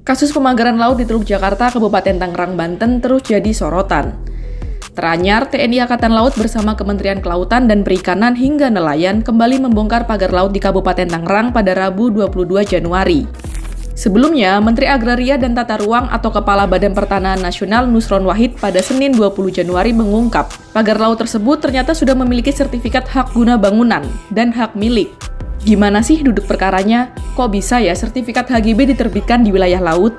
Kasus pemagaran laut di Teluk Jakarta, Kabupaten Tangerang, Banten terus jadi sorotan. Teranyar, TNI Angkatan Laut bersama Kementerian Kelautan dan Perikanan hingga nelayan kembali membongkar pagar laut di Kabupaten Tangerang pada Rabu 22 Januari. Sebelumnya, Menteri Agraria dan Tata Ruang atau Kepala Badan Pertanahan Nasional Nusron Wahid pada Senin 20 Januari mengungkap, pagar laut tersebut ternyata sudah memiliki sertifikat hak guna bangunan dan hak milik. Gimana sih duduk perkaranya? Kok bisa ya sertifikat HGB diterbitkan di wilayah laut?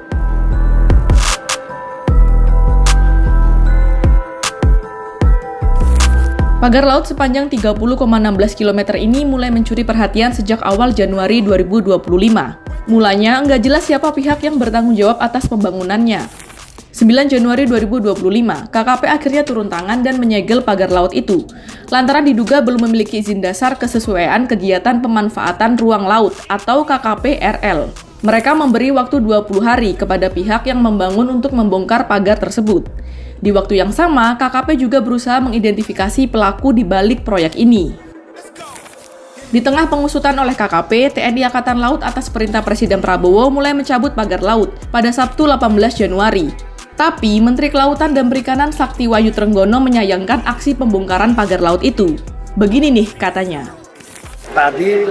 Pagar laut sepanjang 30,16 km ini mulai mencuri perhatian sejak awal Januari 2025. Mulanya nggak jelas siapa pihak yang bertanggung jawab atas pembangunannya. 9 Januari 2025, KKP akhirnya turun tangan dan menyegel pagar laut itu, lantaran diduga belum memiliki izin dasar kesesuaian kegiatan pemanfaatan ruang laut atau KKP RL. Mereka memberi waktu 20 hari kepada pihak yang membangun untuk membongkar pagar tersebut. Di waktu yang sama, KKP juga berusaha mengidentifikasi pelaku di balik proyek ini. Di tengah pengusutan oleh KKP, TNI Angkatan Laut atas perintah Presiden Prabowo mulai mencabut pagar laut pada Sabtu 18 Januari. Tapi, Menteri Kelautan dan Perikanan Sakti Wahyu Trenggono menyayangkan aksi pembongkaran pagar laut itu. Begini nih katanya. Tadi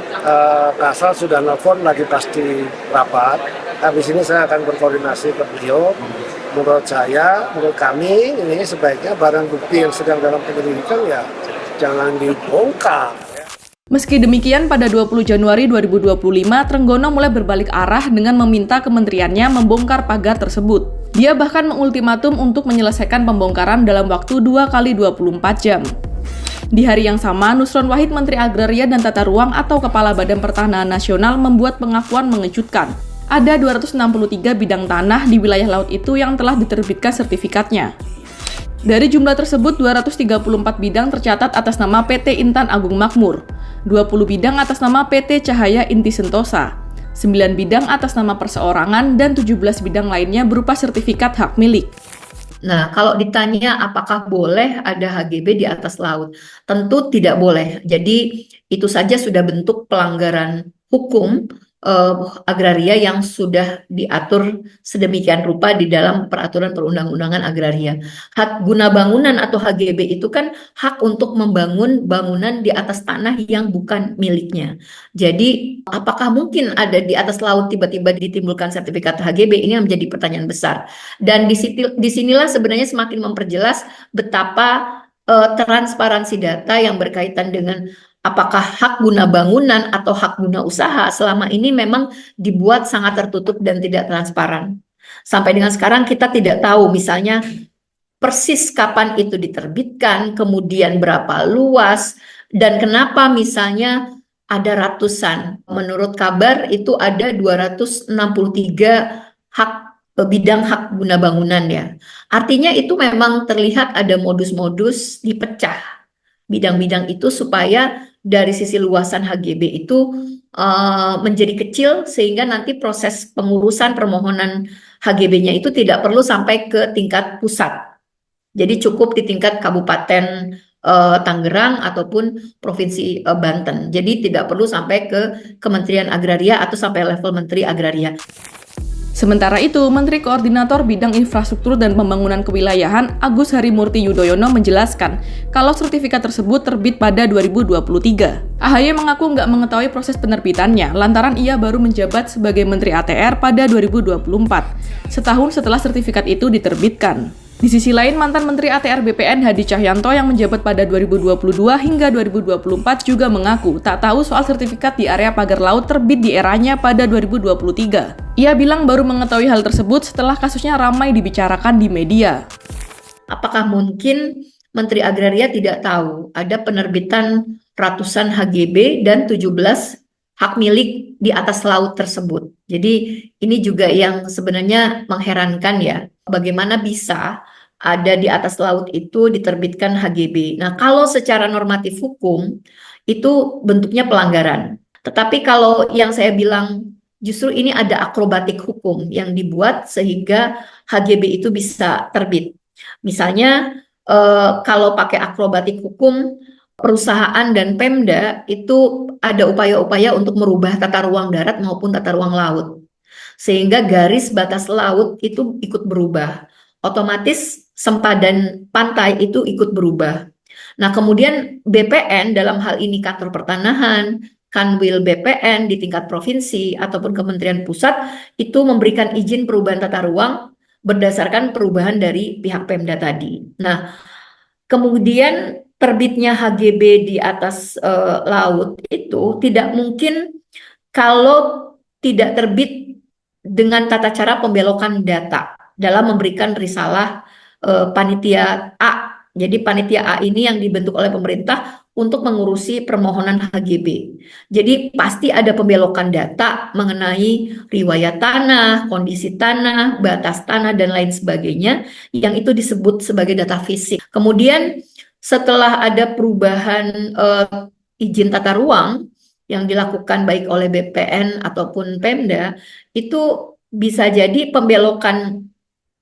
Kasal sudah nelfon lagi pasti rapat. Habis ini saya akan berkoordinasi ke beliau. Menurut kami ini sebaiknya barang bukti yang sedang dalam penyelidikan ya jangan dibongkar. Meski demikian, pada 20 Januari 2025, Trenggono mulai berbalik arah dengan meminta kementeriannya membongkar pagar tersebut. Dia bahkan mengultimatum untuk menyelesaikan pembongkaran dalam waktu 2 kali 24 jam. Di hari yang sama, Nusron Wahid, Menteri Agraria dan Tata Ruang atau Kepala Badan Pertanahan Nasional membuat pengakuan mengejutkan. Ada 263 bidang tanah di wilayah laut itu yang telah diterbitkan sertifikatnya. Dari jumlah tersebut, 234 bidang tercatat atas nama PT Intan Agung Makmur, 20 bidang atas nama PT Cahaya Inti Sentosa, 9 bidang atas nama perseorangan, dan 17 bidang lainnya berupa sertifikat hak milik. Nah, kalau ditanya apakah boleh ada HGB di atas laut? Tentu tidak boleh. Jadi, itu saja sudah bentuk pelanggaran hukum agraria yang sudah diatur sedemikian rupa di dalam peraturan perundang-undangan agraria. Hak guna bangunan atau HGB itu kan hak untuk membangun bangunan di atas tanah yang bukan miliknya. Jadi apakah mungkin ada di atas laut tiba-tiba ditimbulkan sertifikat HGB? Ini yang menjadi pertanyaan besar. Dan disinilah sebenarnya semakin memperjelas betapa transparansi data yang berkaitan dengan apakah hak guna bangunan atau hak guna usaha selama ini memang dibuat sangat tertutup dan tidak transparan. Sampai dengan sekarang kita tidak tahu misalnya persis kapan itu diterbitkan, kemudian berapa luas, dan kenapa misalnya ada ratusan. Menurut kabar itu ada 263 bidang hak guna bangunan ya. Artinya itu memang terlihat ada modus-modus dipecah bidang-bidang itu supaya dari sisi luasan HGB itu menjadi kecil sehingga nanti proses pengurusan permohonan HGB-nya itu tidak perlu sampai ke tingkat pusat. Jadi cukup di tingkat Kabupaten Tangerang ataupun Provinsi Banten. Jadi tidak perlu sampai ke Kementerian Agraria atau sampai level Menteri Agraria. Sementara itu, Menteri Koordinator Bidang Infrastruktur dan Pembangunan Kewilayahan Agus Harimurti Yudhoyono menjelaskan kalau sertifikat tersebut terbit pada 2023. AHY mengaku nggak mengetahui proses penerbitannya lantaran ia baru menjabat sebagai Menteri ATR pada 2024, setahun setelah sertifikat itu diterbitkan. Di sisi lain, mantan Menteri ATR BPN Hadi Cahyanto yang menjabat pada 2022 hingga 2024 juga mengaku tak tahu soal sertifikat di area pagar laut terbit di eranya pada 2023. Ia bilang baru mengetahui hal tersebut setelah kasusnya ramai dibicarakan di media. Apakah mungkin Menteri Agraria tidak tahu ada penerbitan ratusan HGB dan 17 hak milik di atas laut tersebut? Jadi ini juga yang sebenarnya mengherankan ya. Bagaimana bisa ada di atas laut itu diterbitkan HGB? Nah, kalau secara normatif hukum itu bentuknya pelanggaran. Tetapi kalau yang saya bilang justru ini ada akrobatik hukum yang dibuat sehingga HGB itu bisa terbit. Misalnya kalau pakai akrobatik hukum, perusahaan dan Pemda itu ada upaya-upaya untuk merubah tata ruang darat maupun tata ruang laut. sehingga garis batas laut itu ikut berubah. Otomatis sempadan pantai itu ikut berubah. Nah, kemudian BPN dalam hal ini kantor pertanahan, Kanwil BPN di tingkat provinsi ataupun Kementerian Pusat itu memberikan izin perubahan tata ruang berdasarkan perubahan dari pihak Pemda tadi. Nah, kemudian terbitnya HGB di atas laut itu tidak mungkin kalau tidak terbit dengan tata cara pembelokan data dalam memberikan risalah panitia A. Jadi panitia A ini yang dibentuk oleh pemerintah untuk mengurusi permohonan HGB. Jadi pasti ada pembelokan data mengenai riwayat tanah, kondisi tanah, batas tanah, dan lain sebagainya yang itu disebut sebagai data fisik. Kemudian setelah ada perubahan izin tata ruang yang dilakukan baik oleh BPN ataupun Pemda, itu bisa jadi pembelokan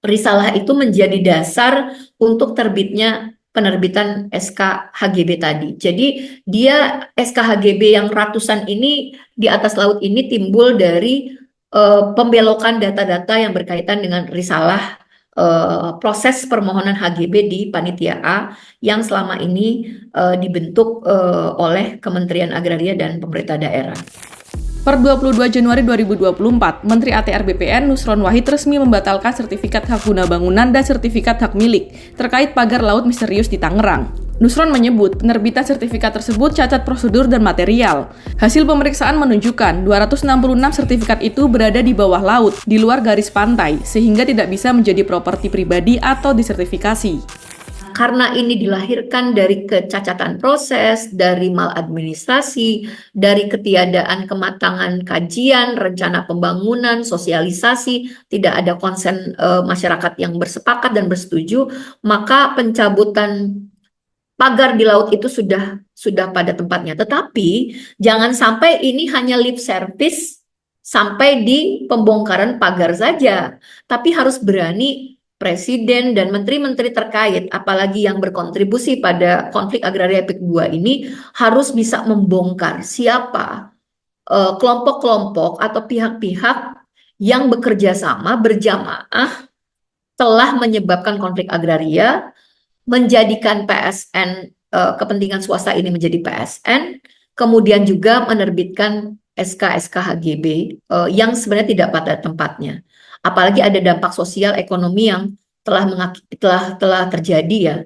risalah itu menjadi dasar untuk terbitnya penerbitan SK HGB tadi. Jadi dia SK HGB yang ratusan ini di atas laut ini timbul dari pembelokan data-data yang berkaitan dengan risalah proses permohonan HGB di Panitia A yang selama ini dibentuk oleh Kementerian Agraria dan Pemerintah Daerah. Per 22 Januari 2024, Menteri ATR BPN Nusron Wahid resmi membatalkan sertifikat hak guna bangunan dan sertifikat hak milik terkait pagar laut misterius di Tangerang. Nusron menyebut penerbitan sertifikat tersebut cacat prosedur dan material. Hasil pemeriksaan menunjukkan 266 sertifikat itu berada di bawah laut, di luar garis pantai, sehingga tidak bisa menjadi properti pribadi atau disertifikasi. Karena ini dilahirkan dari kecacatan proses, dari maladministrasi, dari ketiadaan kematangan kajian, rencana pembangunan, sosialisasi, tidak ada konsen masyarakat yang bersepakat dan bersetuju, maka pencabutan pagar di laut itu sudah pada tempatnya. Tetapi jangan sampai ini hanya lip service sampai di pembongkaran pagar saja, tapi harus berani Presiden dan menteri-menteri terkait, apalagi yang berkontribusi pada konflik agraria Epik 2 ini, harus bisa membongkar siapa kelompok-kelompok atau pihak-pihak yang bekerja sama berjamaah telah menyebabkan konflik agraria, menjadikan PSN, kepentingan swasta ini menjadi PSN, kemudian juga menerbitkan SK-SK HGB yang sebenarnya tidak pada tempatnya. Apalagi ada dampak sosial ekonomi yang telah terjadi ya.